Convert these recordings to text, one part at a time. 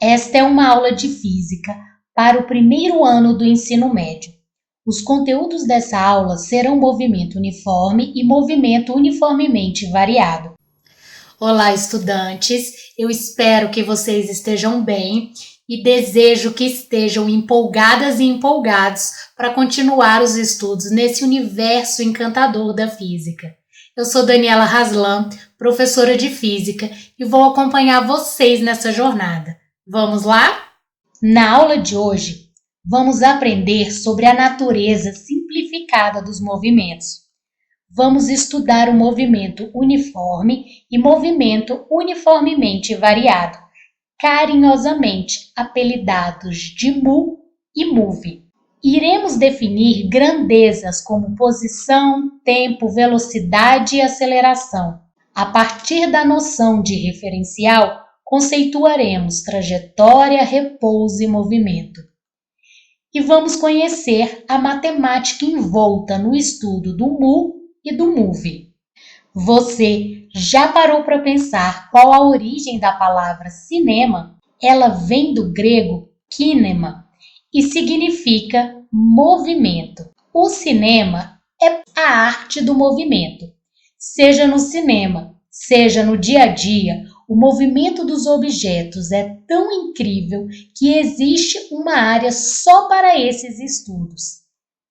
Esta é uma aula de física para o primeiro ano do ensino médio. Os conteúdos dessa aula serão movimento uniforme e movimento uniformemente variado. Olá, estudantes! Eu espero que vocês estejam bem e desejo que estejam empolgadas e empolgados para continuar os estudos nesse universo encantador da física. Eu sou Daniela Haslan, professora de física, e vou acompanhar vocês nessa jornada. Vamos lá? Na aula de hoje, vamos aprender sobre a natureza simplificada dos movimentos. Vamos estudar o movimento uniforme e movimento uniformemente variado, carinhosamente apelidados de mu e move. Iremos definir grandezas como posição, tempo, velocidade e aceleração. A partir da noção de referencial, conceituaremos trajetória, repouso e movimento. E vamos conhecer a matemática envolta no estudo do mu e do move. Você já parou para pensar qual a origem da palavra cinema? Ela vem do grego kinema e significa movimento. O cinema é a arte do movimento. Seja no cinema, seja no dia a dia, o movimento dos objetos é tão incrível que existe uma área só para esses estudos.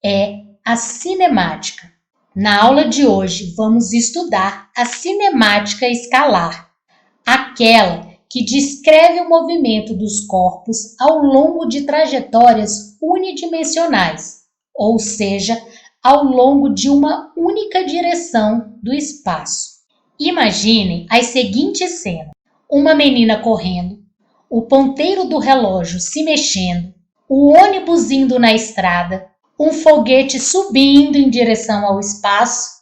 É a cinemática. Na aula de hoje, vamos estudar a cinemática escalar, aquela que descreve o movimento dos corpos ao longo de trajetórias unidimensionais, ou seja, ao longo de uma única direção do espaço. Imaginem as seguintes cenas: uma menina correndo, o ponteiro do relógio se mexendo, o ônibus indo na estrada, um foguete subindo em direção ao espaço.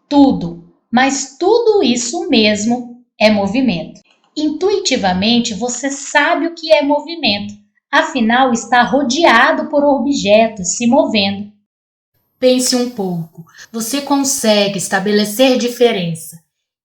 Tudo, mas tudo isso mesmo é movimento. Intuitivamente você sabe o que é movimento, afinal está rodeado por objetos se movendo. Pense um pouco, você consegue estabelecer diferença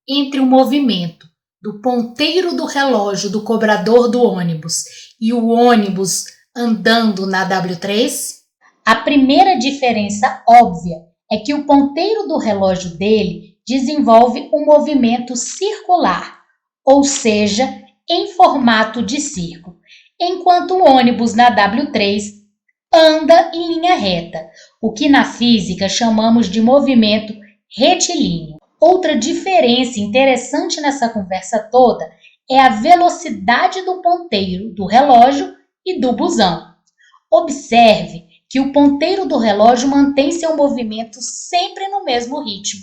entre o movimento do ponteiro do relógio do cobrador do ônibus e o ônibus andando na W3? A primeira diferença óbvia é que o ponteiro do relógio dele desenvolve um movimento circular, ou seja, em formato de círculo, enquanto o ônibus na W3 anda em linha reta, o que na física chamamos de movimento retilíneo. Outra diferença interessante nessa conversa toda é a velocidade do ponteiro do relógio e do busão. Observe que o ponteiro do relógio mantém seu movimento sempre no mesmo ritmo.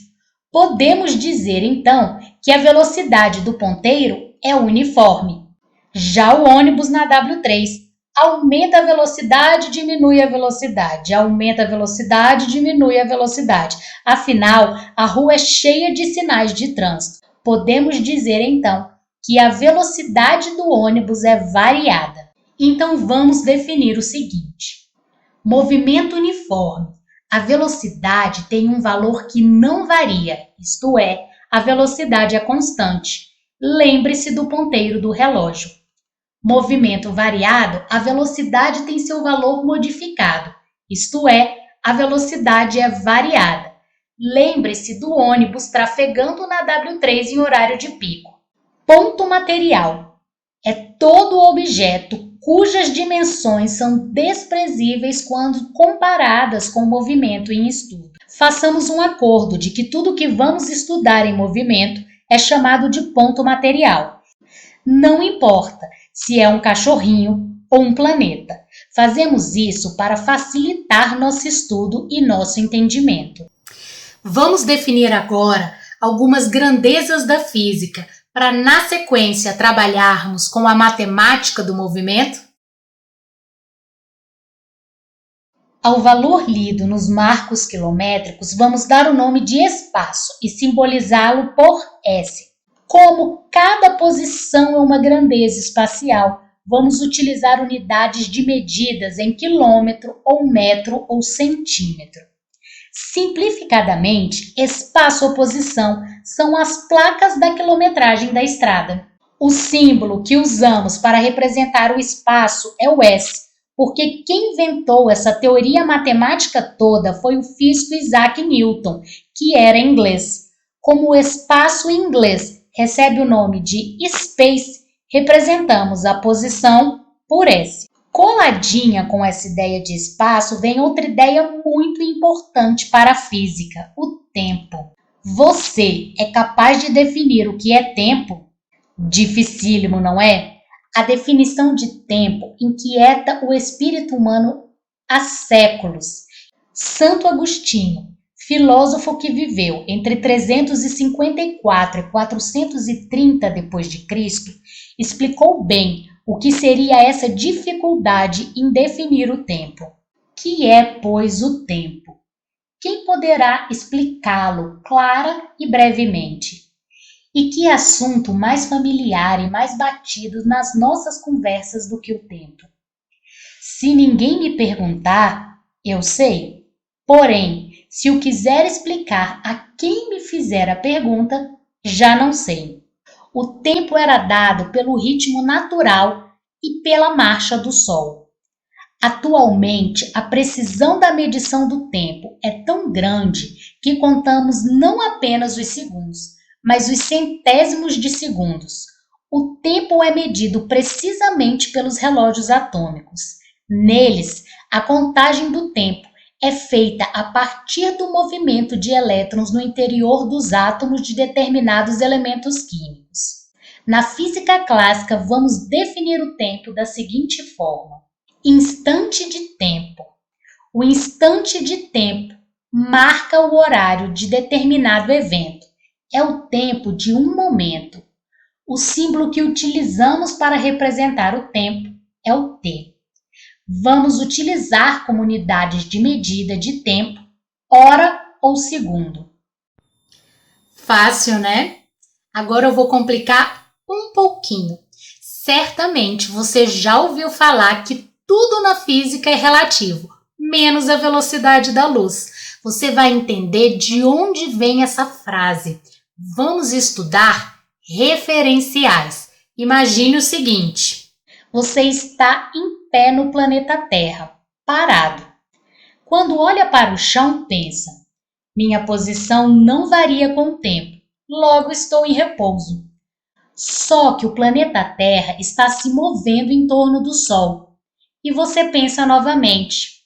Podemos dizer, então, que a velocidade do ponteiro é uniforme. Já o ônibus na W3 aumenta a velocidade, diminui a velocidade, aumenta a velocidade, diminui a velocidade. Afinal, a rua é cheia de sinais de trânsito. Podemos dizer, então, que a velocidade do ônibus é variada. Então, vamos definir o seguinte: movimento uniforme. A velocidade tem um valor que não varia, isto é, a velocidade é constante. Lembre-se do ponteiro do relógio. Movimento variado, a velocidade tem seu valor modificado, isto é, a velocidade é variada. Lembre-se do ônibus trafegando na W3 em horário de pico. Ponto material. É todo objeto cujas dimensões são desprezíveis quando comparadas com o movimento em estudo. Façamos um acordo de que tudo que vamos estudar em movimento é chamado de ponto material. Não importa se é um cachorrinho ou um planeta. Fazemos isso para facilitar nosso estudo e nosso entendimento. Vamos definir agora algumas grandezas da física para, na sequência, trabalharmos com a matemática do movimento? Ao valor lido nos marcos quilométricos, vamos dar o nome de espaço e simbolizá-lo por S. Como cada posição é uma grandeza espacial, vamos utilizar unidades de medidas em quilômetro ou metro ou centímetro. Simplificadamente, espaço ou posição são as placas da quilometragem da estrada. O símbolo que usamos para representar o espaço é o S, porque quem inventou essa teoria matemática toda foi o físico Isaac Newton, que era inglês. Como o espaço em inglês recebe o nome de space, representamos a posição por S. Coladinha com essa ideia de espaço vem outra ideia muito importante para a física, o tempo. Você é capaz de definir o que é tempo? Dificílimo, não é? A definição de tempo inquieta o espírito humano há séculos. Santo Agostinho, filósofo que viveu entre 354 e 430 d.C., explicou bem o que seria essa dificuldade em definir o tempo. Que é, pois, o tempo? Quem poderá explicá-lo clara e brevemente? E que assunto mais familiar e mais batido nas nossas conversas do que o tempo? Se ninguém me perguntar, eu sei. Porém, se o quiser explicar a quem me fizer a pergunta, já não sei. O tempo era dado pelo ritmo natural e pela marcha do Sol. Atualmente, a precisão da medição do tempo é tão grande que contamos não apenas os segundos, mas os centésimos de segundos. O tempo é medido precisamente pelos relógios atômicos. Neles, a contagem do tempo é feita a partir do movimento de elétrons no interior dos átomos de determinados elementos químicos. Na física clássica, vamos definir o tempo da seguinte forma: instante de tempo. O instante de tempo marca o horário de determinado evento. É o tempo de um momento. O símbolo que utilizamos para representar o tempo é o T. Vamos utilizar como unidades de medida de tempo hora ou segundo. Fácil, né? Agora eu vou complicar um pouquinho. Certamente você já ouviu falar que tudo na física é relativo, menos a velocidade da luz. Você vai entender de onde vem essa frase. Vamos estudar referenciais. Imagine o seguinte: você está em pé no planeta Terra, parado. Quando olha para o chão, pensa: minha posição não varia com o tempo, logo estou em repouso. Só que o planeta Terra está se movendo em torno do Sol. E você pensa novamente: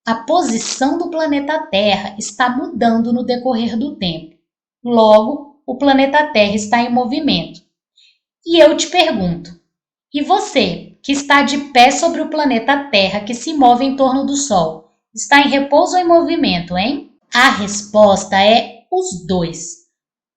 a posição do planeta Terra está mudando no decorrer do tempo. Logo, o planeta Terra está em movimento. E eu te pergunto: e você, que está de pé sobre o planeta Terra que se move em torno do Sol, está em repouso ou em movimento, hein? A resposta é os dois.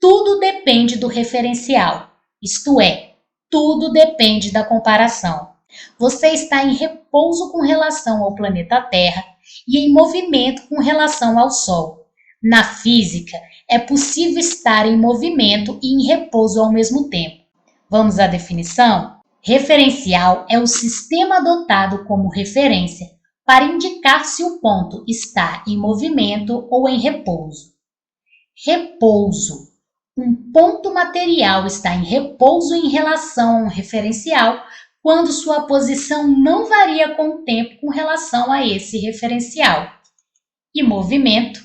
Tudo depende do referencial, isto é, tudo depende da comparação. Você está em repouso com relação ao planeta Terra e em movimento com relação ao Sol. Na física, é possível estar em movimento e em repouso ao mesmo tempo. Vamos à definição? Referencial é o sistema adotado como referência para indicar se o ponto está em movimento ou em repouso. Repouso. Um ponto material está em repouso em relação a um referencial quando sua posição não varia com o tempo com relação a esse referencial. E movimento.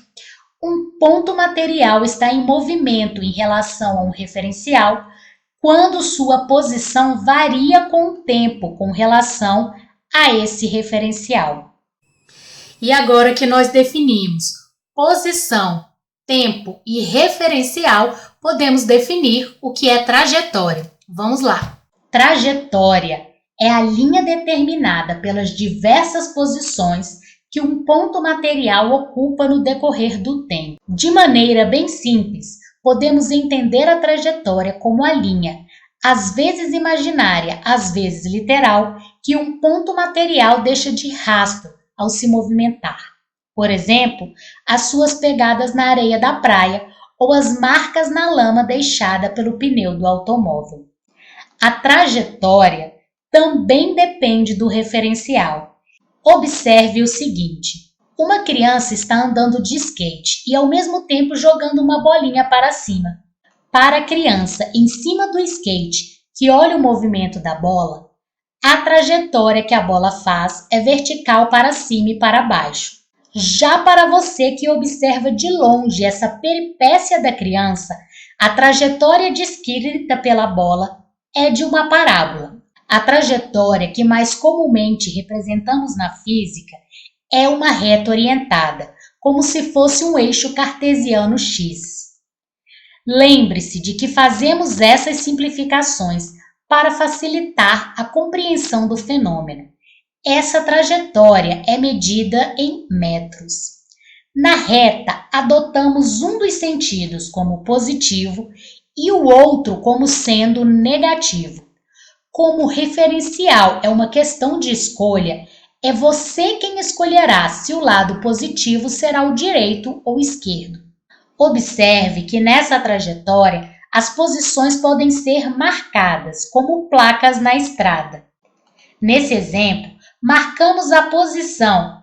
Um ponto material está em movimento em relação a um referencial quando sua posição varia com o tempo com relação a esse referencial. E agora que nós definimos posição, tempo e referencial, podemos definir o que é trajetória. Vamos lá. Trajetória é a linha determinada pelas diversas posições que um ponto material ocupa no decorrer do tempo. De maneira bem simples, podemos entender a trajetória como a linha, às vezes imaginária, às vezes literal, que um ponto material deixa de rastro ao se movimentar. Por exemplo, as suas pegadas na areia da praia ou as marcas na lama deixada pelo pneu do automóvel. A trajetória também depende do referencial. Observe o seguinte: uma criança está andando de skate e ao mesmo tempo jogando uma bolinha para cima. Para a criança, em cima do skate, que olha o movimento da bola, a trajetória que a bola faz é vertical para cima e para baixo. Já para você que observa de longe essa peripécia da criança, a trajetória descrita pela bola é de uma parábola. A trajetória que mais comumente representamos na física é uma reta orientada, como se fosse um eixo cartesiano X. Lembre-se de que fazemos essas simplificações para facilitar a compreensão do fenômeno. Essa trajetória é medida em metros. Na reta, adotamos um dos sentidos como positivo e o outro como sendo negativo. Como referencial é uma questão de escolha, é você quem escolherá se o lado positivo será o direito ou esquerdo. Observe que nessa trajetória as posições podem ser marcadas como placas na estrada. Nesse exemplo, marcamos a posição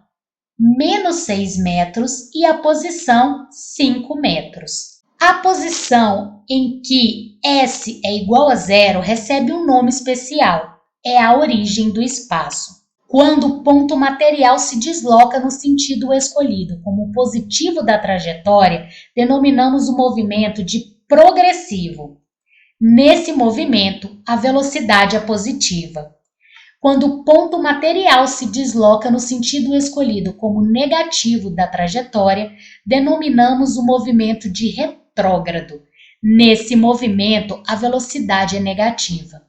-6 metros e a posição 5 metros. A posição em que S é igual a 0 recebe um nome especial, é a origem do espaço. Quando o ponto material se desloca no sentido escolhido como positivo da trajetória, denominamos o movimento de progressivo. Nesse movimento, a velocidade é positiva. Quando o ponto material se desloca no sentido escolhido como negativo da trajetória, denominamos o movimento de retrógrado. Nesse movimento, a velocidade é negativa.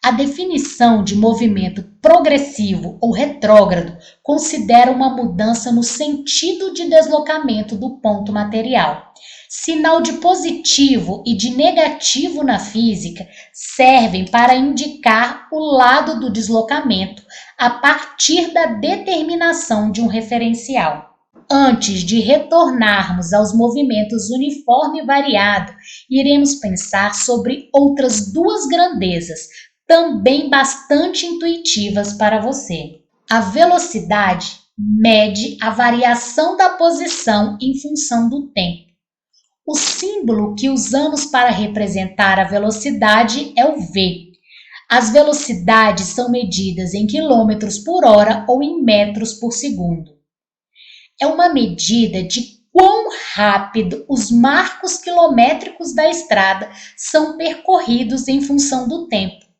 A definição de movimento progressivo ou retrógrado considera uma mudança no sentido de deslocamento do ponto material. Sinal de positivo e de negativo na física servem para indicar o lado do deslocamento a partir da determinação de um referencial. Antes de retornarmos aos movimentos uniforme e variado, iremos pensar sobre outras duas grandezas, também bastante intuitivas para você. A velocidade mede a variação da posição em função do tempo. O símbolo que usamos para representar a velocidade é o V. As velocidades são medidas em quilômetros por hora ou em metros por segundo. É uma medida de quão rápido os marcos quilométricos da estrada são percorridos em função do tempo.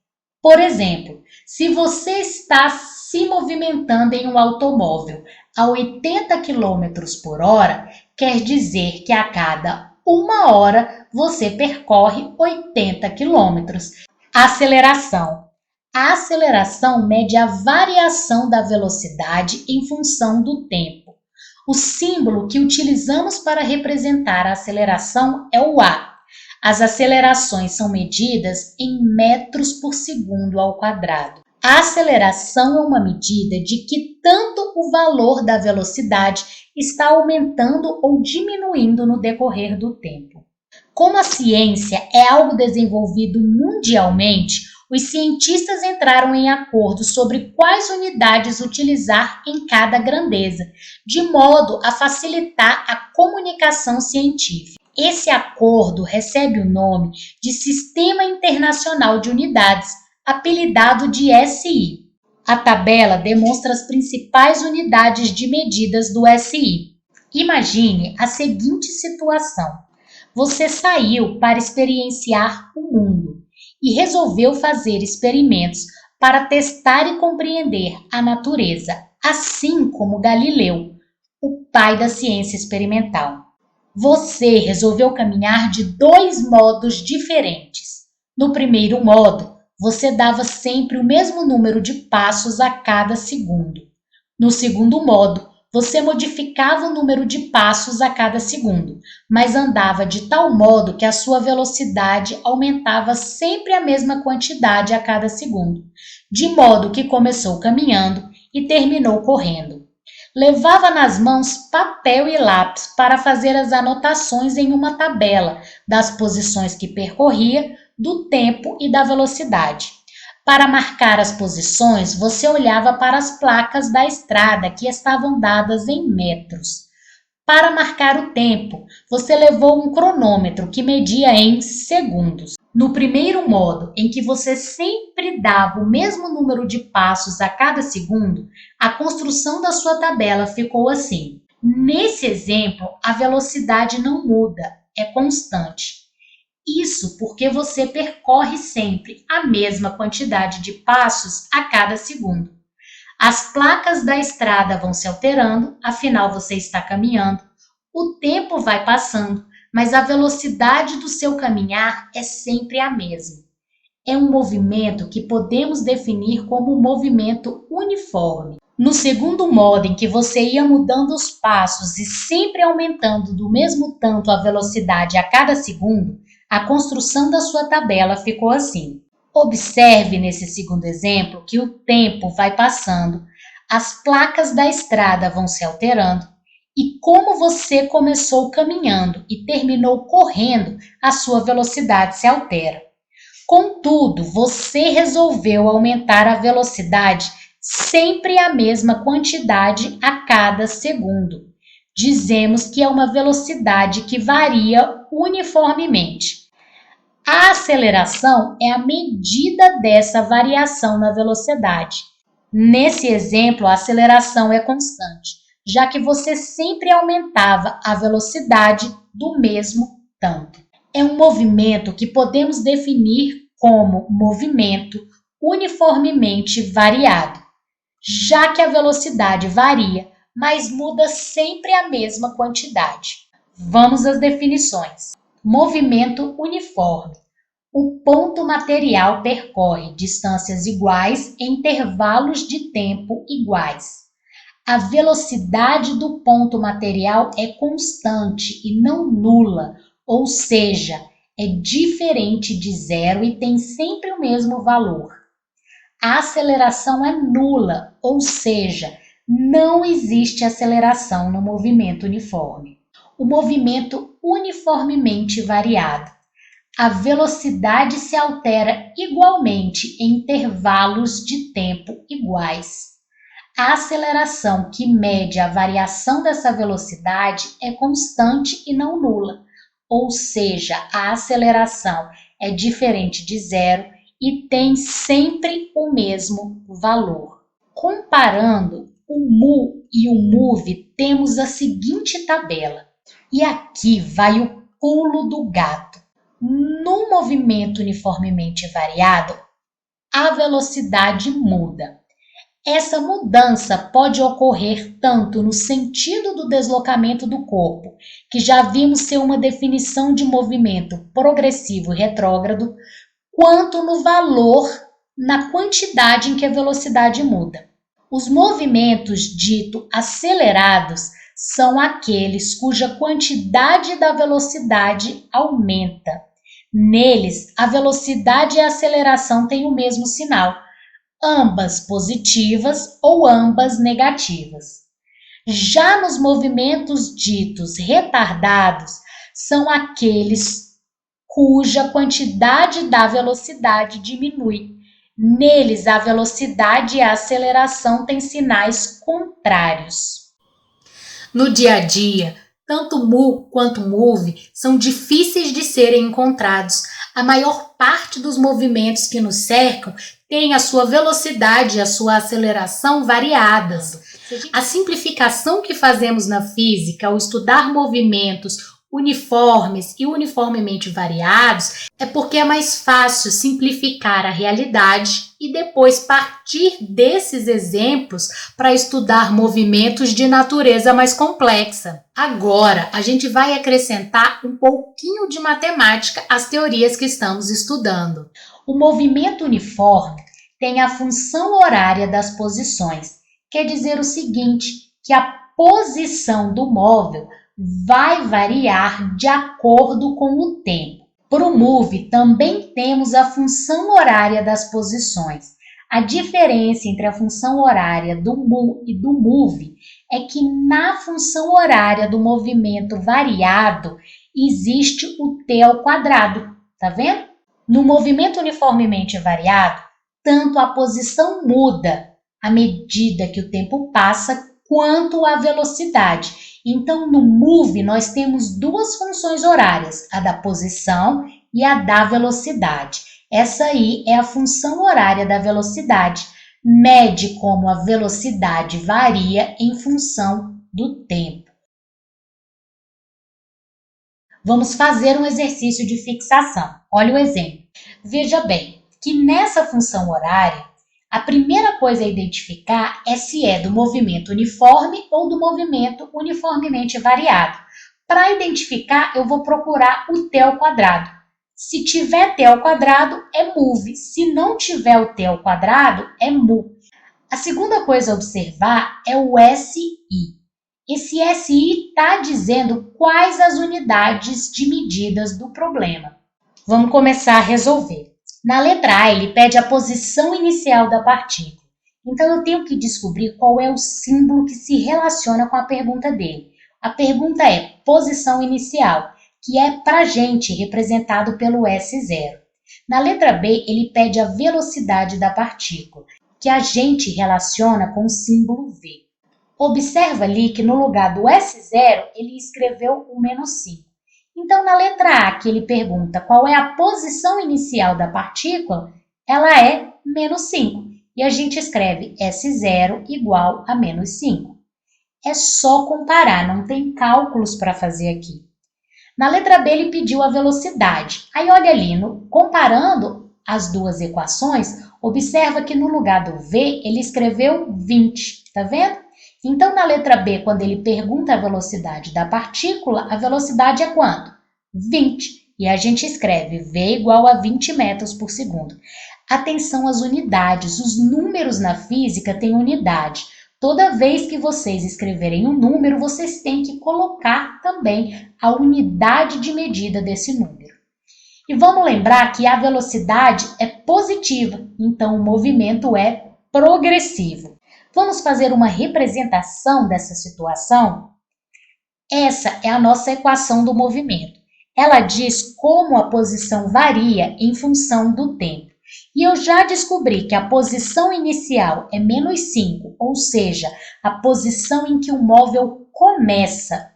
Por exemplo, se você está se movimentando em um automóvel a 80 km por hora, quer dizer que a cada 1 hora você percorre 80 km. Aceleração. A aceleração mede a variação da velocidade em função do tempo. O símbolo que utilizamos para representar a aceleração é o A. As acelerações são medidas em metros por segundo ao quadrado. A aceleração é uma medida de que tanto o valor da velocidade está aumentando ou diminuindo no decorrer do tempo. Como a ciência é algo desenvolvido mundialmente, os cientistas entraram em acordo sobre quais unidades utilizar em cada grandeza, de modo a facilitar a comunicação científica. Esse acordo recebe o nome de Sistema Internacional de Unidades, apelidado de SI. A tabela demonstra as principais unidades de medidas do SI. Imagine a seguinte situação: você saiu para experienciar o mundo e resolveu fazer experimentos para testar e compreender a natureza, assim como Galileu, o pai da ciência experimental. Você resolveu caminhar de 2 modos diferentes. No primeiro modo, você dava sempre o mesmo número de passos a cada segundo. No segundo modo, você modificava o número de passos a cada segundo, mas andava de tal modo que a sua velocidade aumentava sempre a mesma quantidade a cada segundo, de modo que começou caminhando e terminou correndo. Levava nas mãos papel e lápis para fazer as anotações em uma tabela das posições que percorria, do tempo e da velocidade. Para marcar as posições, você olhava para as placas da estrada que estavam dadas em metros. Para marcar o tempo, você levou um cronômetro que media em segundos. No primeiro modo, em que você sempre dava o mesmo número de passos a cada segundo, a construção da sua tabela ficou assim. Nesse exemplo, a velocidade não muda, é constante. Isso porque você percorre sempre a mesma quantidade de passos a cada segundo. As placas da estrada vão se alterando, afinal você está caminhando, o tempo vai passando, mas a velocidade do seu caminhar é sempre a mesma. É um movimento que podemos definir como um movimento uniforme. No segundo modo, em que você ia mudando os passos e sempre aumentando do mesmo tanto a velocidade a cada segundo, a construção da sua tabela ficou assim. Observe nesse segundo exemplo que o tempo vai passando, as placas da estrada vão se alterando e como você começou caminhando e terminou correndo, a sua velocidade se altera. Contudo, você resolveu aumentar a velocidade sempre a mesma quantidade a cada segundo. Dizemos que é uma velocidade que varia uniformemente. A aceleração é a medida dessa variação na velocidade. Nesse exemplo, a aceleração é constante, já que você sempre aumentava a velocidade do mesmo tanto. É um movimento que podemos definir como movimento uniformemente variado, já que a velocidade varia, mas muda sempre a mesma quantidade. Vamos às definições. Movimento uniforme. O ponto material percorre distâncias iguais em intervalos de tempo iguais. A velocidade do ponto material é constante e não nula, ou seja, é diferente de zero e tem sempre o mesmo valor. A aceleração é nula, ou seja, não existe aceleração no movimento uniforme. O movimento uniformemente variado. A velocidade se altera igualmente em intervalos de tempo iguais. A aceleração que mede a variação dessa velocidade é constante e não nula, ou seja, a aceleração é diferente de zero e tem sempre o mesmo valor. Comparando o mu e o move, temos a seguinte tabela. E aqui vai o pulo do gato. No movimento uniformemente variado, a velocidade muda. Essa mudança pode ocorrer tanto no sentido do deslocamento do corpo, que já vimos ser uma definição de movimento progressivo e retrógrado, quanto no valor, na quantidade em que a velocidade muda. Os movimentos ditos acelerados são aqueles cuja quantidade da velocidade aumenta. Neles, a velocidade e a aceleração têm o mesmo sinal, ambas positivas ou ambas negativas. Já nos movimentos ditos retardados, são aqueles cuja quantidade da velocidade diminui. Neles, a velocidade e a aceleração têm sinais contrários. No dia a dia, tanto mu quanto move são difíceis de serem encontrados. A maior parte dos movimentos que nos cercam tem a sua velocidade e a sua aceleração variadas. A simplificação que fazemos na física ao estudar movimentos uniformes e uniformemente variados é porque é mais fácil simplificar a realidade e depois partir desses exemplos para estudar movimentos de natureza mais complexa. Agora, a gente vai acrescentar um pouquinho de matemática às teorias que estamos estudando. O movimento uniforme tem a função horária das posições. Quer dizer o seguinte, que a posição do móvel vai variar de acordo com o tempo. Para o move, também temos a função horária das posições. A diferença entre a função horária do mu e do move é que na função horária do movimento variado existe o t ao quadrado, tá vendo? No movimento uniformemente variado, tanto a posição muda à medida que o tempo passa, quanto a velocidade. Então, no move, nós temos duas funções horárias, a da posição e a da velocidade. Essa aí é a função horária da velocidade. Mede como a velocidade varia em função do tempo. Vamos fazer um exercício de fixação. Olha o exemplo. Veja bem que nessa função horária, a primeira coisa a identificar é se é do movimento uniforme ou do movimento uniformemente variado. Para identificar, eu vou procurar o t ao quadrado. Se tiver t ao quadrado, é move. Se não tiver o t ao quadrado, é mu. A segunda coisa a observar é o SI. Esse SI está dizendo quais as unidades de medidas do problema. Vamos começar a resolver. Na letra A, ele pede a posição inicial da partícula. Então, eu tenho que descobrir qual é o símbolo que se relaciona com a pergunta dele. A pergunta é posição inicial, que é para a gente representado pelo S0. Na letra B, ele pede a velocidade da partícula, que a gente relaciona com o símbolo V. Observa ali que no lugar do S0, ele escreveu o -5. Então, na letra A, que ele pergunta qual é a posição inicial da partícula, ela é -5. E a gente escreve S0 igual a -5. É só comparar, não tem cálculos para fazer aqui. Na letra B, ele pediu a velocidade. Aí, olha ali, comparando as duas equações, observa que no lugar do V, ele escreveu 20, tá vendo? Então, na letra B, quando ele pergunta a velocidade da partícula, a velocidade é quanto? 20. E a gente escreve V igual a 20 metros por segundo. Atenção às unidades. Os números na física têm unidade. Toda vez que vocês escreverem um número, vocês têm que colocar também a unidade de medida desse número. E vamos lembrar que a velocidade é positiva, então o movimento é progressivo. Vamos fazer uma representação dessa situação? Essa é a nossa equação do movimento. Ela diz como a posição varia em função do tempo. E eu já descobri que a posição inicial é -5, ou seja, a posição em que o móvel começa.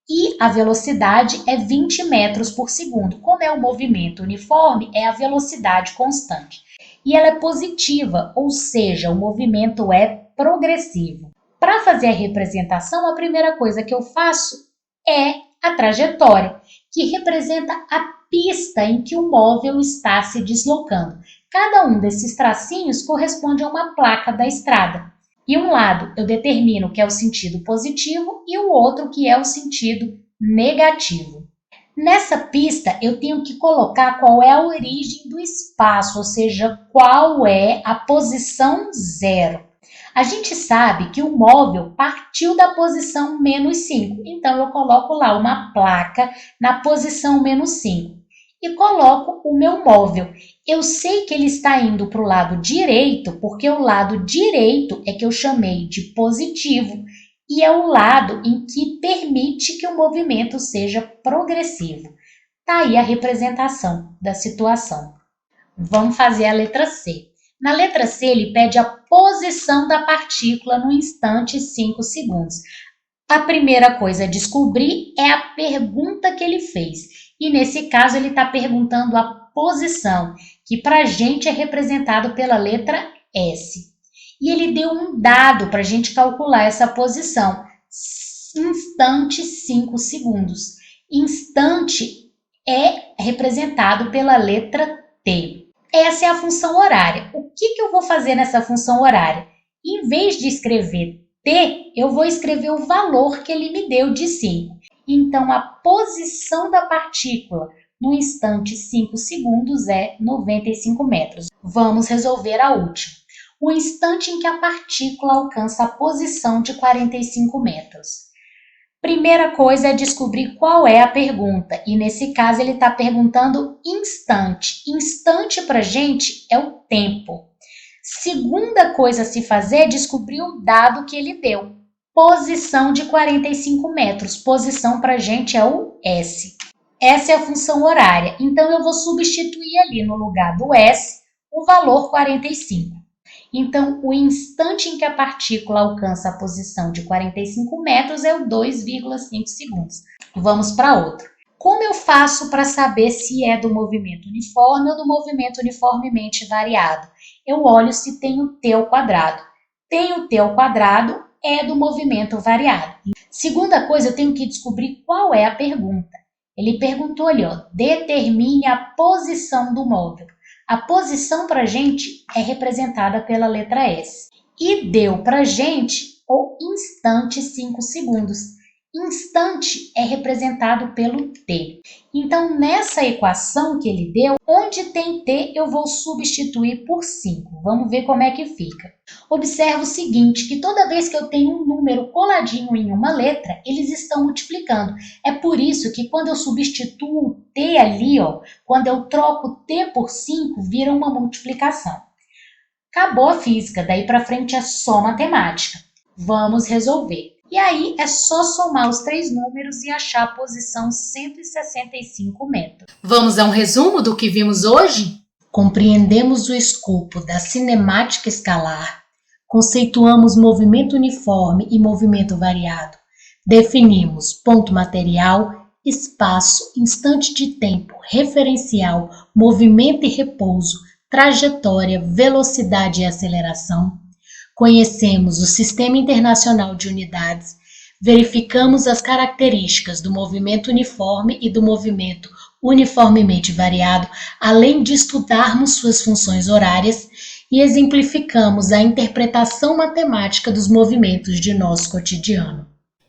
E a velocidade é 20 metros por segundo. Como é o movimento uniforme, é a velocidade constante. E ela é positiva, ou seja, o movimento é progressivo. Para fazer a representação, a primeira coisa que eu faço é a trajetória, que representa a pista em que o móvel está se deslocando. Cada um desses tracinhos corresponde a uma placa da estrada. E um lado eu determino que é o sentido positivo e o outro que é o sentido negativo. Nessa pista, eu tenho que colocar qual é a origem do espaço, ou seja, qual é a posição zero. A gente sabe que o móvel partiu da posição -5, então eu coloco lá uma placa na posição -5 e coloco o meu móvel. Eu sei que ele está indo para o lado direito, porque o lado direito é que eu chamei de positivo e é o lado em que permite que o movimento seja progressivo. Tá aí a representação da situação. Vamos fazer a letra C. Na letra C, ele pede a posição da partícula no instante 5 segundos. A primeira coisa a descobrir é a pergunta que ele fez. E nesse caso, ele está perguntando a posição, que para a gente é representado pela letra S. E ele deu um dado para a gente calcular essa posição. Instante 5 segundos. Instante é representado pela letra T. Essa é a função horária. O que eu vou fazer nessa função horária? Em vez de escrever T, eu vou escrever o valor que ele me deu de 5. Então, a posição da partícula no instante 5 segundos é 95 metros. Vamos resolver a última. O instante em que a partícula alcança a posição de 45 metros. Primeira coisa é descobrir qual é a pergunta. E nesse caso ele está perguntando instante. Instante para a gente é o tempo. Segunda coisa a se fazer é descobrir o dado que ele deu. Posição de 45 metros. Posição para a gente é o S. Essa é a função horária. Então eu vou substituir ali no lugar do S o valor 45. Então, o instante em que a partícula alcança a posição de 45 metros é o 2,5 segundos. Vamos para outro. Como eu faço para saber se é do movimento uniforme ou do movimento uniformemente variado? Eu olho se tem o T ao quadrado. Tem o T ao quadrado, é do movimento variado. Segunda coisa, eu tenho que descobrir qual é a pergunta. Ele perguntou ali, determine a posição do móvel. A posição para a gente é representada pela letra S. E deu para a gente o instante 5 segundos. Instante é representado pelo T. Então, nessa equação que ele deu, onde tem T, eu vou substituir por 5. Vamos ver como é que fica. Observa o seguinte, que toda vez que eu tenho um número coladinho em uma letra, eles estão multiplicando. É por isso que quando eu substituo o T ali, quando eu troco T por 5, vira uma multiplicação. Acabou a física, daí para frente é só matemática. Vamos resolver. E aí é só somar os 3 números e achar a posição 165 metros. Vamos a um resumo do que vimos hoje? Compreendemos o escopo da cinemática escalar, conceituamos movimento uniforme e movimento variado, definimos ponto material, espaço, instante de tempo, referencial, movimento e repouso, trajetória, velocidade e aceleração. Conhecemos o Sistema Internacional de Unidades, verificamos as características do movimento uniforme e do movimento uniformemente variado, além de estudarmos suas funções horárias e exemplificamos a interpretação matemática dos movimentos de nosso cotidiano.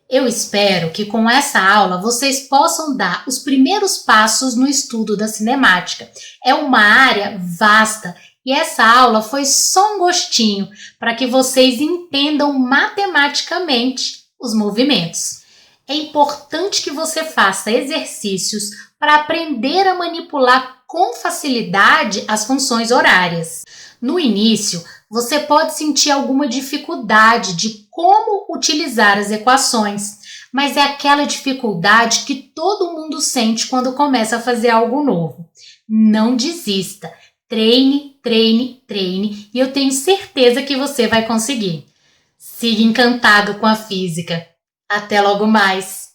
Eu espero que com essa aula vocês possam dar os primeiros passos no estudo da cinemática. É uma área vasta. E essa aula foi só um gostinho para que vocês entendam matematicamente os movimentos. É importante que você faça exercícios para aprender a manipular com facilidade as funções horárias. No início, você pode sentir alguma dificuldade de como utilizar as equações, mas é aquela dificuldade que todo mundo sente quando começa a fazer algo novo. Não desista. Treine, treine, treine e eu tenho certeza que você vai conseguir. Siga encantado com a física. Até logo mais!